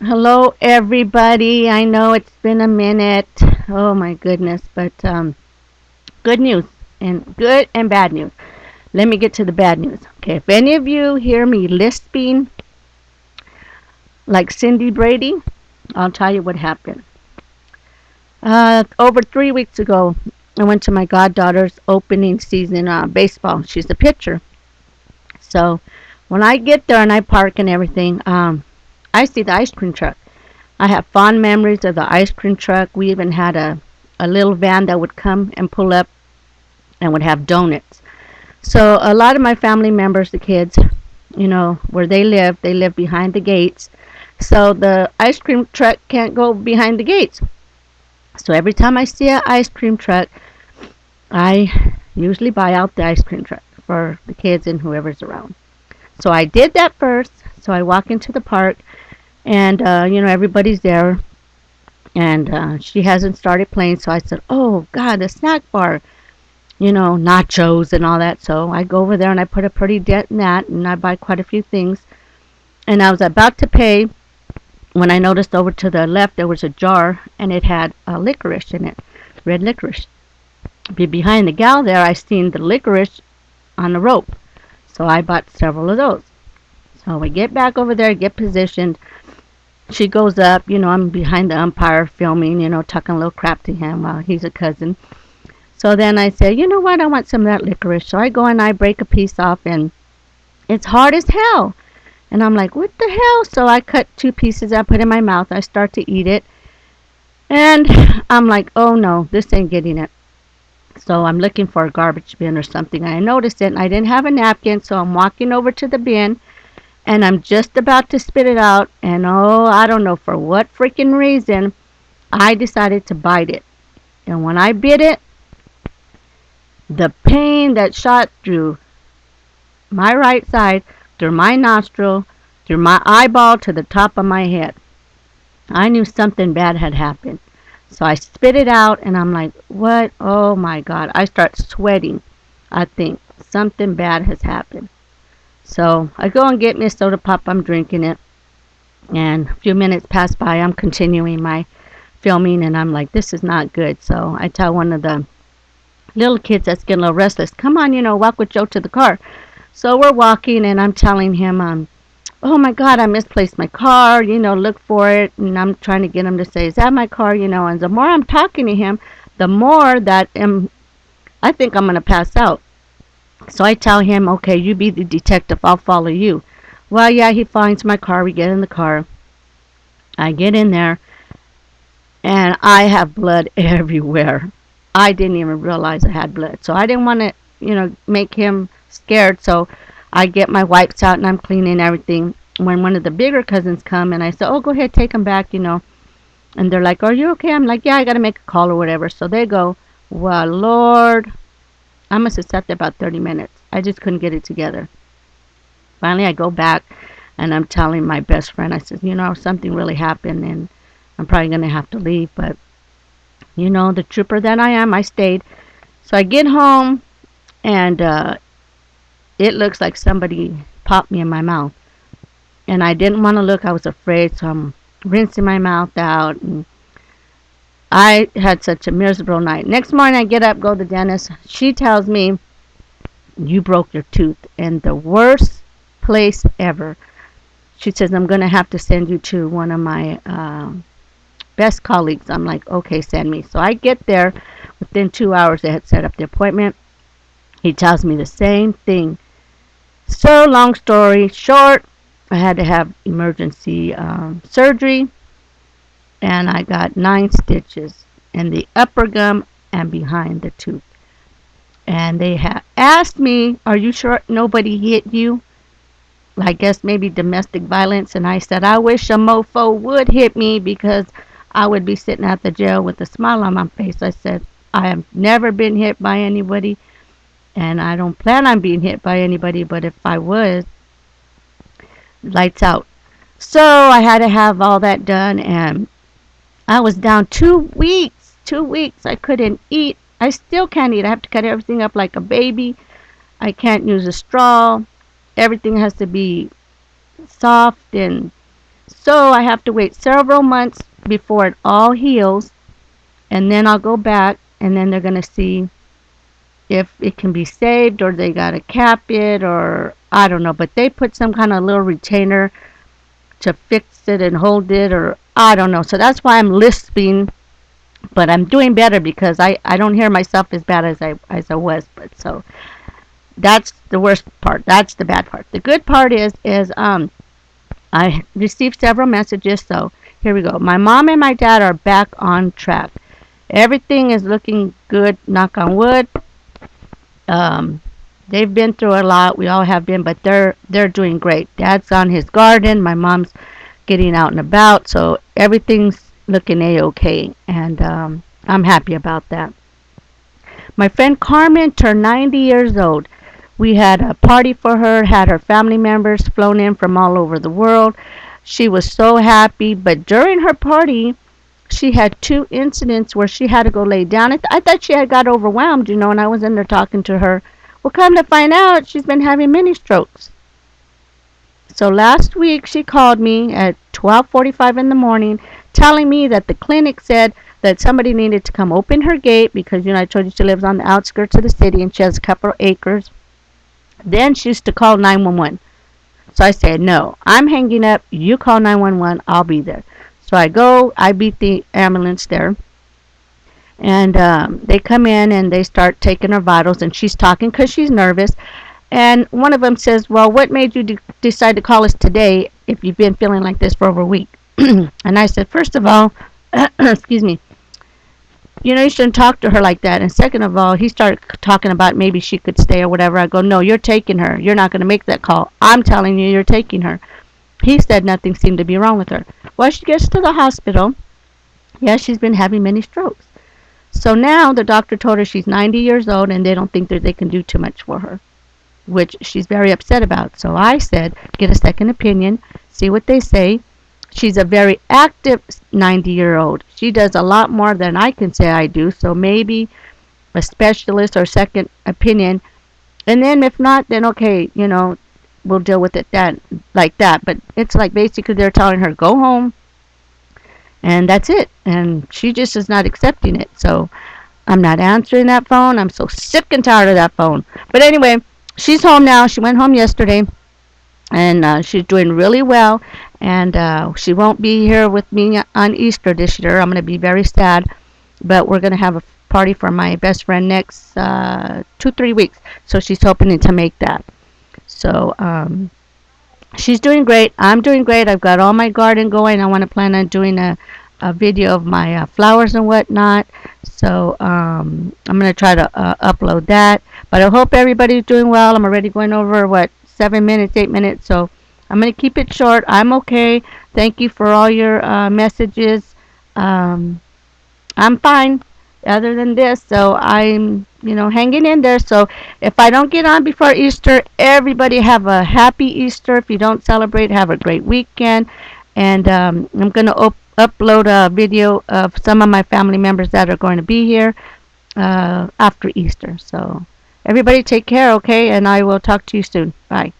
Hello, everybody. I know it's been a minute. Oh my goodness, but good news and good and bad news. Let me get to the bad news. Okay, if any of you hear me lisping like Cindy Brady, I'll tell you what happened. Over 3 weeks ago, I went to my goddaughter's opening season baseball. She's a pitcher. So when I get there and I park and everything, I see the ice cream truck. I have fond memories of the ice cream truck. We even had a little van that would come and pull up and would have donuts. So a lot of my family members, the kids, where they live behind the gates. So the ice cream truck can't go behind the gates. So every time I see an ice cream truck, I usually buy out the ice cream truck for the kids and whoever's around. So I did that first. So I walk into the park and, everybody's there and she hasn't started playing. So I said, "Oh God, a snack bar, nachos and all that." So I go over there and I put a pretty dent in that, and I buy quite a few things. And I was about to pay when I noticed over to the left there was a jar and it had licorice in it, red licorice. Behind the gal there, I seen the licorice on the rope, so I bought several of those. So we get back over there, get positioned. She goes up, I'm behind the umpire filming, talking a little crap to him while he's a cousin. So then I say, you know what, I want some of that licorice. So I go and I break a piece off and it's hard as hell. And I'm like, what the hell? So I cut two pieces, I put in my mouth, I start to eat it. And I'm like, oh no, this ain't getting it. So I'm looking for a garbage bin or something. I noticed it and I didn't have a napkin, so I'm walking over to the bin and I'm just about to spit it out. And oh, I don't know for what freaking reason, I decided to bite it. And when I bit it, the pain that shot through my right side, through my nostril, through my eyeball to the top of my head, I knew something bad had happened. So I spit it out and I'm like, what? Oh my God. I start sweating. I think something bad has happened. So I go and get me a soda pop. I'm drinking it. And a few minutes pass by. I'm continuing my filming and I'm like, this is not good. So I tell one of the little kids that's getting a little restless, come on, walk with Joe to the car. So we're walking and I'm telling him, oh my God, I misplaced my car, look for it. And I'm trying to get him to say, is that my car, and the more I'm talking to him, the more that I think I'm going to pass out. So I tell him, okay, you be the detective, I'll follow you. Well, yeah, he finds my car, we get in the car. I get in there and I have blood everywhere. I didn't even realize I had blood. So I didn't want to, make him scared. So I get my wipes out and I'm cleaning everything. When one of the bigger cousins come and I say, oh, go ahead, take him back, And they're like, are you okay? I'm like, yeah, I got to make a call or whatever. So they go, well, Lord, I must have sat there about 30 minutes. I just couldn't get it together. Finally, I go back and I'm telling my best friend, I said, something really happened and I'm probably going to have to leave. But, the trooper that I am, I stayed. So I get home and it looks like somebody popped me in my mouth. And I didn't want to look. I was afraid. So I'm rinsing my mouth out. And I had such a miserable night. Next morning, I get up, go to the dentist. She tells me, you broke your tooth in the worst place ever. She says, I'm going to have to send you to one of my best colleagues. I'm like, okay, send me. So I get there. Within 2 hours, they had set up the appointment. He tells me the same thing. So long story short, I had to have emergency surgery, and I got 9 stitches in the upper gum and behind the tooth. And they had asked me, are you sure nobody hit you? I guess maybe domestic violence. And I said, I wish a mofo would hit me because I would be sitting at the jail with a smile on my face. I said, I have never been hit by anybody. And I don't plan on being hit by anybody, but if I was, lights out. So I had to have all that done, and I was down 2 weeks. 2 weeks. I couldn't eat. I still can't eat. I have to cut everything up like a baby. I can't use a straw. Everything has to be soft and So I have to wait several months before it all heals, and then I'll go back, and then they're going to see if it can be saved, or they got to cap it, or I don't know. But they put some kind of little retainer to fix it and hold it, or I don't know. So that's why I'm lisping, but I'm doing better because I don't hear myself as bad as I was. But so that's the worst part. That's the bad part. The good part is I received several messages. So here we go. My mom and my dad are back on track. Everything is looking good. Knock on wood. Um, they've been through a lot. We all have been, but they're doing great. Dad's on his garden. My mom's getting out and about. So everything's looking a-okay, and I'm happy about that. My friend Carmen turned 90 years old. We had a party for her, had her family members flown in from all over the world. She was so happy, but during her party, she had two incidents where she had to go lay down. I thought she had got overwhelmed, and I was in there talking to her. Well, come to find out, she's been having mini strokes. So last week she called me at 12:45 in the morning telling me that the clinic said that somebody needed to come open her gate because I told you she lives on the outskirts of the city and she has a couple of acres. Then she used to call 911. So I said, "No, I'm hanging up. You call 911. I'll be there." So I go, I beat the ambulance there, and they come in and they start taking her vitals, and she's talking because she's nervous. And one of them says, "Well, what made you decide to call us today if you've been feeling like this for over a week?" And I said, "First of all, excuse me, you shouldn't talk to her like that. And second of all," he started talking about maybe she could stay or whatever. I go, "No, you're taking her. You're not going to make that call. I'm telling you, you're taking her." He said nothing seemed to be wrong with her. Well, she gets to the hospital. Yes, she's been having many strokes. So now the doctor told her she's 90 years old and they don't think that they can do too much for her, which she's very upset about. So I said, get a second opinion, see what they say. She's a very active 90-year-old. She does a lot more than I can say I do. So maybe a specialist or second opinion. And then if not, then okay, we'll deal with it then like that. But it's like basically they're telling her go home, and that's it. And she just is not accepting it. So I'm not answering that phone. I'm so sick and tired of that phone. But anyway, she's home now. She went home yesterday, and she's doing really well. And she won't be here with me on Easter this year. I'm going to be very sad. But we're going to have a party for my best friend next 2-3 weeks. So she's hoping to make that. So she's doing great. I'm doing great. I've got all my garden going. I want to plan on doing a video of my flowers and whatnot. So I'm going to try to upload that. But I hope everybody's doing well. I'm already going over, 7 minutes, 8 minutes. So I'm going to keep it short. I'm okay. Thank you for all your messages. I'm fine other than this. So I'm, hanging in there. So if I don't get on before Easter, everybody have a happy Easter. If you don't celebrate, have a great weekend. And I'm going to upload a video of some of my family members that are going to be here after Easter. So everybody take care, okay? And I will talk to you soon. Bye.